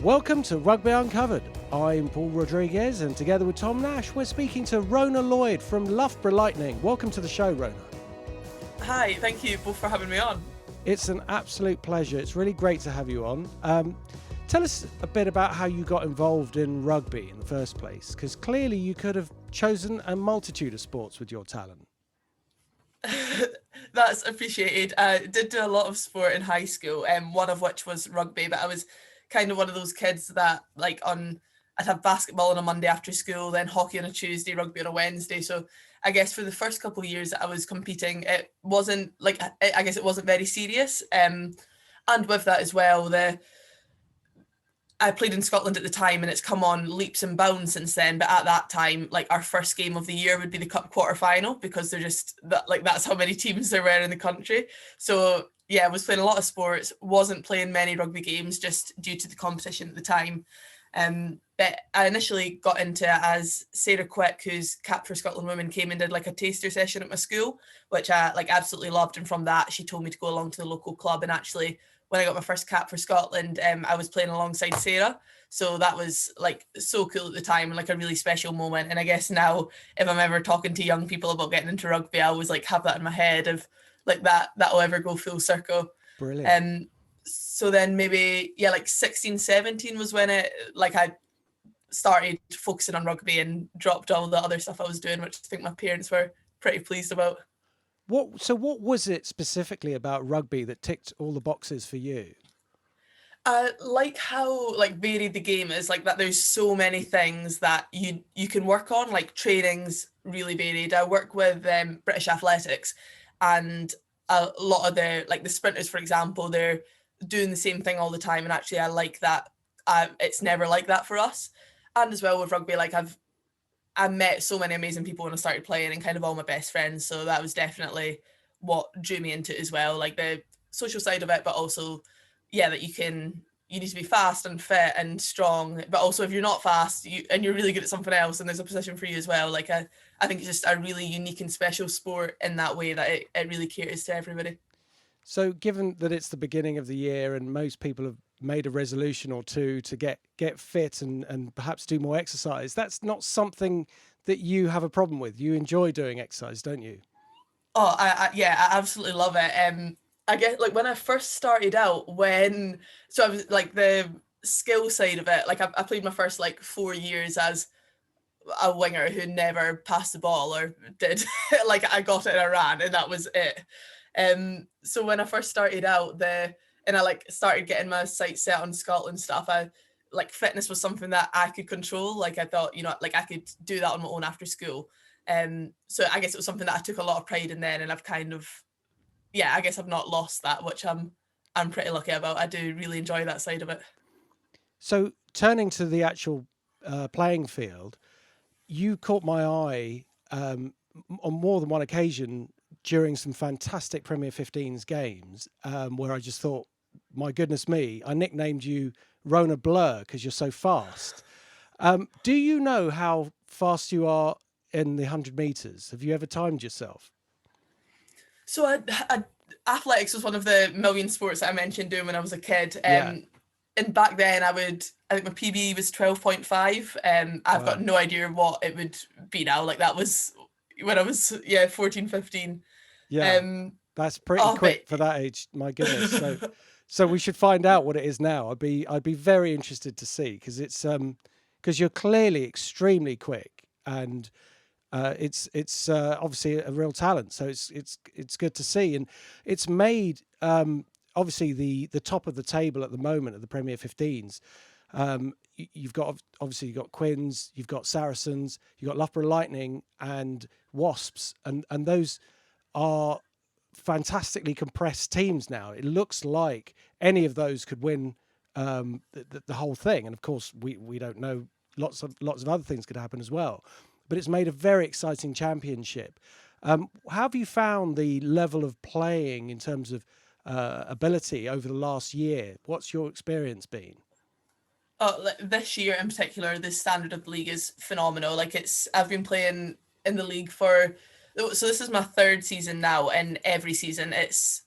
Welcome to Rugby Uncovered. I'm Paul Rodriguez, and together with Tom Nash, we're speaking to Rhona Lloyd from Loughborough Lightning. Welcome to the show, Rhona. Hi, thank you both for having me on. It's an absolute pleasure. It's really great to have you on. Tell us a bit about how you got involved in rugby in the first place, because clearly you could have chosen a multitude of sports with your talent. That's appreciated. I did do a lot of sport in high school, one of which was rugby, but I was kind of one of those kids that I'd have basketball on a Monday after school, then hockey on a Tuesday, rugby on a Wednesday. So I guess for the first couple of years that I was competing, it wasn't it wasn't very serious. And with that as well, I played in Scotland at the time, and it's come on leaps and bounds since then. But at that time, our first game of the year would be the cup quarter final, because they're just that's how many teams there were in the country. So yeah, I was playing a lot of sports, wasn't playing many rugby games just due to the competition at the time. But I initially got into it as Sarah Quick, who's capped for Scotland Women, came and did a taster session at my school, which I absolutely loved. And from that, she told me to go along to the local club, and actually, when I got my first cap for Scotland, I was playing alongside Sarah. So that was so cool at the time, and a really special moment. And I guess now, if I'm ever talking to young people about getting into rugby, I always have that in my head of that'll ever go full circle. Brilliant. So then maybe 16, 17 was when I started focusing on rugby and dropped all the other stuff I was doing, which I think my parents were pretty pleased about. What was it specifically about rugby that ticked all the boxes for you? I like how varied the game is, that there's so many things that you can work on. Training's really varied. I work with British Athletics, and a lot of the sprinters, for example, they're doing the same thing all the time, and actually I like that. It's never like that for us. And as well with rugby, I met so many amazing people when I started playing, and kind of all my best friends. So that was definitely what drew me into it as well, the social side of it, but also, that you need to be fast and fit and strong. But also, if you're not fast and you're really good at something else, and there's a position for you as well. I think it's just a really unique and special sport in that way, that it really caters to everybody. So given that it's the beginning of the year and most people have made a resolution or two to get fit and perhaps do more exercise, that's not something that you have a problem with. You enjoy doing exercise, don't you? Oh, I absolutely love it. I guess when I first started out, so I was the skill side of it. I played my first 4 years as a winger who never passed the ball or did I got it and I ran, and that was it. So when I first started out and I started getting my sights set on Scotland stuff, I fitness was something that I could control. I thought, I could do that on my own after school. So I guess it was something that I took a lot of pride in then, and I've kind of, I guess I've not lost that, which I'm pretty lucky about. I do really enjoy that side of it. So turning to the actual playing field, you caught my eye on more than one occasion during some fantastic Premier 15s games, where I just thought, my goodness me, I nicknamed you Rhona Blur because you're so fast. Do you know how fast you are in the 100 metres? Have you ever timed yourself? So athletics was one of the million sports that I mentioned doing when I was a kid. And back then I think my PB was 12.5. I've got no idea what it would be now. That was when I was 14, 15. Yeah, that's pretty quick for that age. My goodness. So we should find out what it is now. I'd be very interested to see, because it's because you're clearly extremely quick, and it's obviously a real talent. So it's good to see, and it's made obviously the top of the table at the moment of the Premier 15s. You've got Quins, you've got Saracens, you've got Loughborough Lightning and Wasps, and those are fantastically compressed teams now. It looks like any of those could win the whole thing, and of course we don't know. Lots of other things could happen as well, but it's made a very exciting championship. How have you found the level of playing in terms of ability over the last year? What's your experience been? This year in particular, the standard of the league is phenomenal. I've been playing in the league so this is my third season now, and every season it's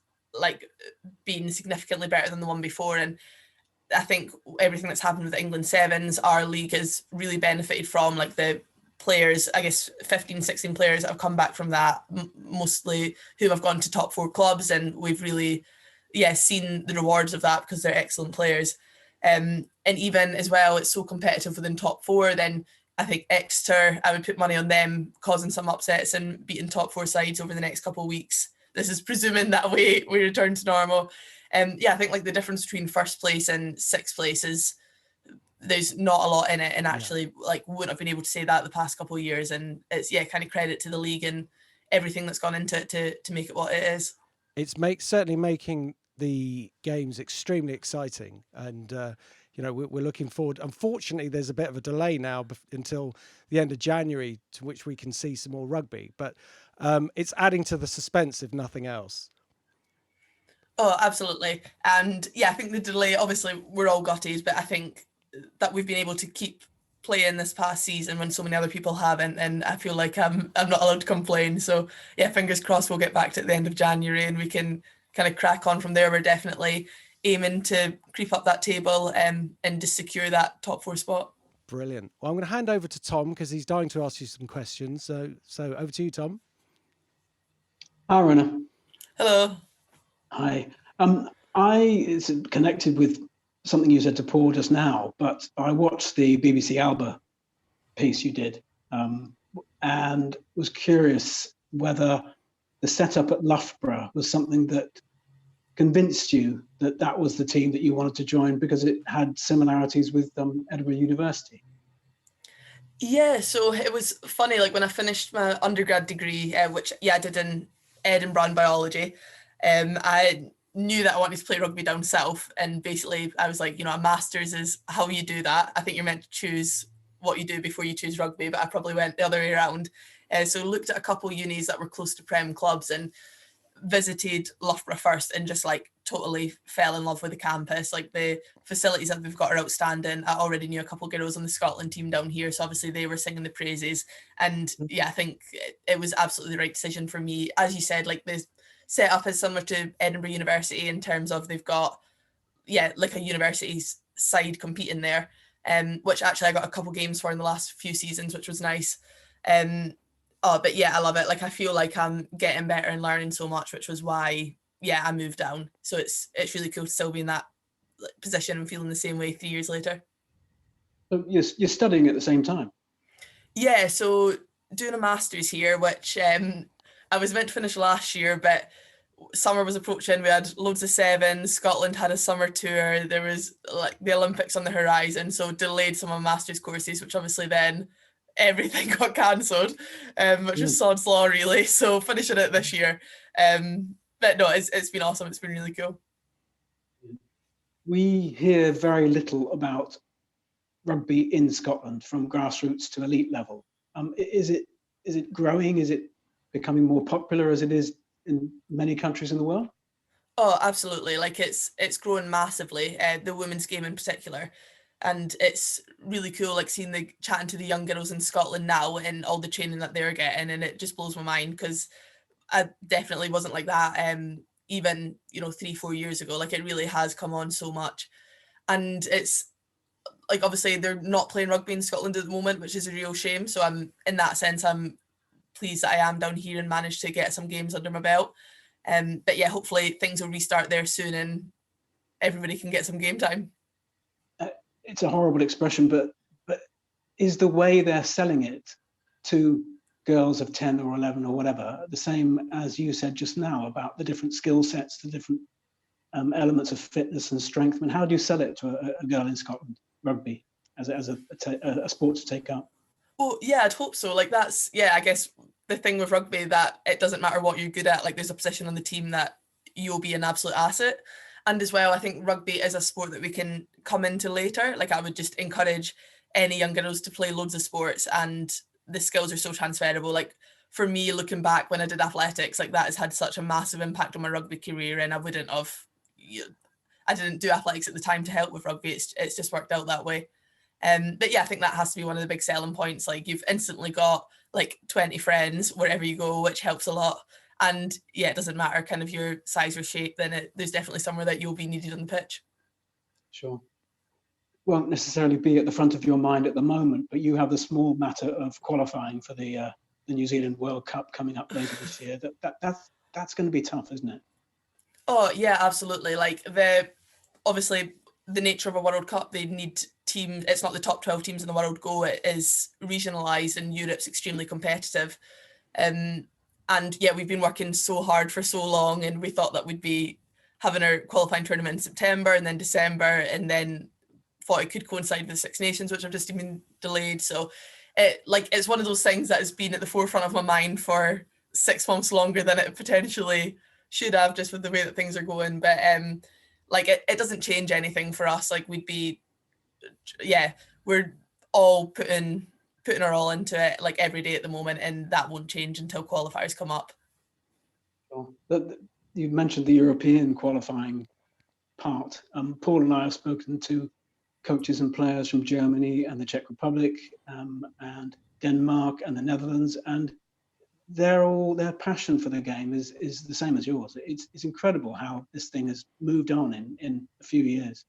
been significantly better than the one before. And I think everything that's happened with England Sevens, our league has really benefited from, like the players, I guess 15, 16 players that have come back from that, mostly who have gone to top 4 clubs, and we've really, seen the rewards of that because they're excellent players. And even as well, it's so competitive within top 4, then I think Exeter, I would put money on them causing some upsets and beating top 4 sides over the next couple of weeks. This is presuming that we return to normal. I think like the difference between first place and sixth place is there's not a lot in it, and actually like wouldn't have been able to say that the past couple of years, and it's kind of credit to the league and everything that's gone into it to make it what it is. It's certainly making the games extremely exciting, and we're looking forward. Unfortunately, there's a bit of a delay now until the end of January, to which we can see some more rugby, but it's adding to the suspense if nothing else. Oh, absolutely. And I think the delay, obviously we're all gutted, but I think that we've been able to keep playing this past season when so many other people haven't, and I feel like I'm not allowed to complain. So fingers crossed we'll get back to it at the end of January and we can kind of crack on from there. We're definitely aiming to creep up that table and just secure that top 4 spot. Brilliant. Well, I'm going to hand over to Tom because he's dying to ask you some questions. So over to you, Tom. Hi, Rhona. Hello. Hi. It's connected with something you said to Paul just now, but I watched the BBC Alba piece you did and was curious whether the setup at Loughborough was something that convinced you that that was the team that you wanted to join because it had similarities with Edinburgh University. Yeah, so it was funny, like when I finished my undergrad degree, which I did in Edinburgh in biology, I knew that I wanted to play rugby down south, and basically I was like, a master's is how you do that. I think you're meant to choose what you do before you choose rugby, but I probably went the other way around. So looked at a couple of unis that were close to Prem clubs and visited Loughborough first, and just like totally fell in love with the campus. Like the facilities that we've got are outstanding. I already knew a couple of girls on the Scotland team down here, so obviously they were singing the praises. And I think it was absolutely the right decision for me. As you said, like the setup is similar to Edinburgh University in terms of they've got like a university side competing there, which actually I got a couple games for in the last few seasons, which was nice. But I love it. Like I feel like I'm getting better and learning so much, which was why I moved down. So it's really cool to still be in that position and feeling the same way 3 years later. So you're studying at the same time? Yeah, so doing a master's here, which I was meant to finish last year, but summer was approaching. We had loads of sevens. Scotland had a summer tour. There was like the Olympics on the horizon, so delayed some of my master's courses, which obviously then everything got cancelled, which was sod's law really. So finishing it this year. But no, it's been awesome. It's been really cool. We hear very little about rugby in Scotland from grassroots to elite level. Is it growing? Is it becoming more popular as it is in many countries in the world? Oh, absolutely. Like it's growing massively, the women's game in particular. And it's really cool, like chatting to the young girls in Scotland now and all the training that they're getting. And it just blows my mind because I definitely wasn't like that even, 3-4 years ago. Like it really has come on so much. And it's like, obviously they're not playing rugby in Scotland at the moment, which is a real shame. So in that sense, I'm pleased that I am down here and managed to get some games under my belt. But hopefully things will restart there soon and everybody can get some game time. It's a horrible expression, but is the way they're selling it to girls of 10 or 11 or whatever the same as you said just now about the different skill sets, the different elements of fitness and strength? I mean, how do you sell it to a girl in Scotland, rugby, as a sport to take up? Well, I'd hope so. Like that's, I guess the thing with rugby, that it doesn't matter what you're good at. Like there's a position on the team that you'll be an absolute asset. And as well, I think rugby is a sport that we can come into later. Like I would just encourage any young girls to play loads of sports, and the skills are so transferable. Like for me, looking back when I did athletics, like that has had such a massive impact on my rugby career, and I didn't do athletics at the time to help with rugby. It's just worked out that way. But I think that has to be one of the big selling points. Like you've instantly got like 20 friends wherever you go, which helps a lot. And it doesn't matter kind of your size or shape, then there's definitely somewhere that you'll be needed on the pitch. Sure. won't necessarily be at the front of your mind at the moment, but you have the small matter of qualifying for the New Zealand World Cup coming up later this year. That's going to be tough, isn't it? Oh yeah, absolutely. Like obviously the nature of a World Cup, they need teams. It's not the top 12 teams in the world go. It is regionalised, and Europe's extremely competitive. And yeah, we've been working so hard for so long, and we thought that we'd be having our qualifying tournament in September and then December, and then thought it could coincide with the Six Nations, which have just been delayed. So it's one of those things that has been at the forefront of my mind for 6 months longer than it potentially should have, just with the way that things are going. But it doesn't change anything for us. Like we're all putting our all into it, like every day at the moment, and that won't change until qualifiers come up. You mentioned the European qualifying part. Paul and I have spoken to coaches and players from Germany and the Czech Republic, and Denmark and the Netherlands, and their passion for the game is the same as yours. It's incredible how this thing has moved on in a few years.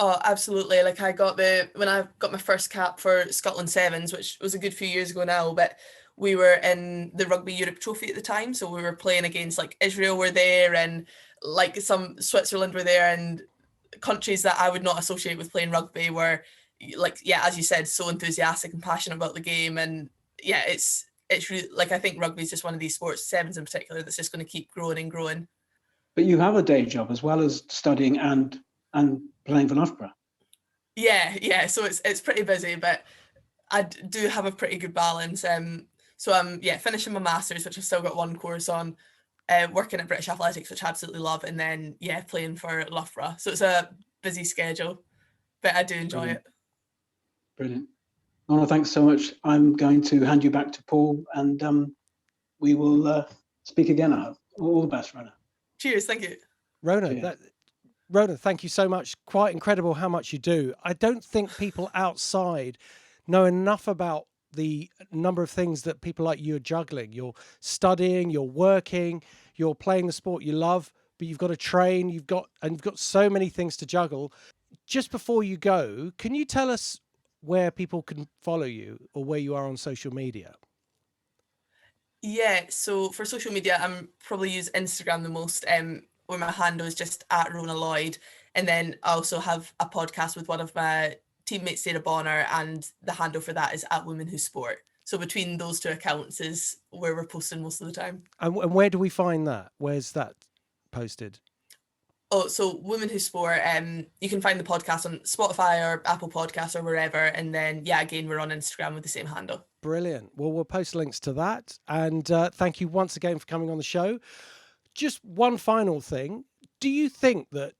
Oh, absolutely. Like when I got my first cap for Scotland Sevens, which was a good few years ago now, but we were in the Rugby Europe Trophy at the time. So we were playing against like Israel were there, and like some Switzerland were there, and countries that I would not associate with playing rugby were, like, yeah, as you said, so enthusiastic and passionate about the game. And yeah, it's really, like, I think rugby is just one of these sports, sevens in particular, that's just going to keep growing and growing. But you have a day job as well as studying and playing for Loughborough. Yeah. So it's pretty busy, but I do have a pretty good balance. So I'm finishing my masters, which I've still got one course on, working at British Athletics, which I absolutely love, and then playing for Loughborough. So it's a busy schedule, but I do enjoy it. Brilliant. Rhona, thanks so much. I'm going to hand you back to Paul, and we will speak again, I hope. All the best, Rhona. Cheers, thank you. Rhona, thank you so much. Quite incredible how much you do. I don't think people outside know enough about the number of things that people like you are juggling. You're studying, you're working, you're playing the sport you love, but you've got to train, you've got so many things to juggle. Just before you go, can you tell us where people can follow you or where you are on social media? Yeah, so for social media, I'm probably use Instagram the most, where my handle is just at Rhona Lloyd. And then I also have a podcast with one of my teammates, Sarah Bonner, and the handle for that is at Women Who Sport. So between those two accounts is where we're posting most of the time. And where do we find that? Where's that posted? Oh, so Women Who Sport, you can find the podcast on Spotify or Apple Podcasts or wherever. And then, again, we're on Instagram with the same handle. Brilliant. Well, we'll post links to that. And thank you once again for coming on the show. Just one final thing. Do you think that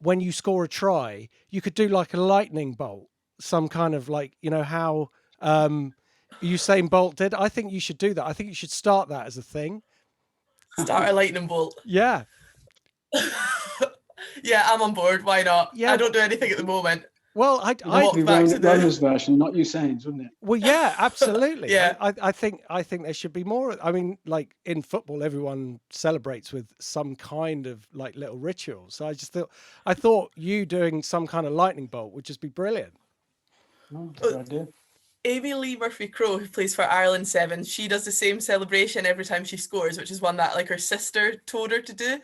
when you score a try, you could do like a lightning bolt? Some kind of like, how Usain Bolt did? I think you should do that. I think you should start that as a thing. Start a lightning bolt. Yeah. Yeah, I'm on board. Why not? Yeah. I don't do anything at the moment. Well, I'd be Rhona's version, not Usain's, wouldn't it? Well, yeah, absolutely. Yeah. I think there should be more. I mean, like in football, everyone celebrates with some kind of like little ritual. So I thought you doing some kind of lightning bolt would just be brilliant. Oh, good idea. Amy Lee Murphy-Crowe, who plays for Ireland Sevens, she does the same celebration every time she scores, which is one that like her sister told her to do.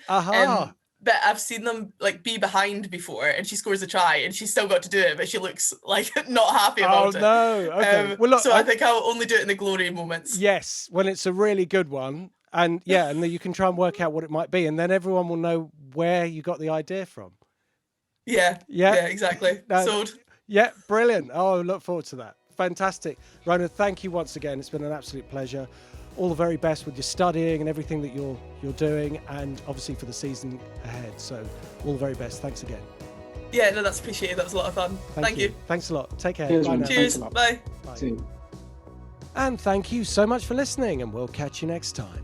But I've seen them like be behind before, and she scores a try, and she's still got to do it, but she looks like not happy about it. Oh no! Okay. Well, look, so I think I'll only do it in the glory moments. Yes, when it's a really good one, and and then you can try and work out what it might be, and then everyone will know where you got the idea from. Yeah, exactly. Sold. Yeah, brilliant. Oh, I look forward to that. Fantastic. Rhona, thank you once again. It's been an absolute pleasure. All the very best with your studying and everything that you're doing, and obviously for the season ahead. So all the very best. Thanks again. Yeah, no, that's appreciated. That was a lot of fun. Thank you. Thanks a lot. Take care. Cheers, Bye now. Cheers. Bye. See you. And thank you so much for listening, and we'll catch you next time.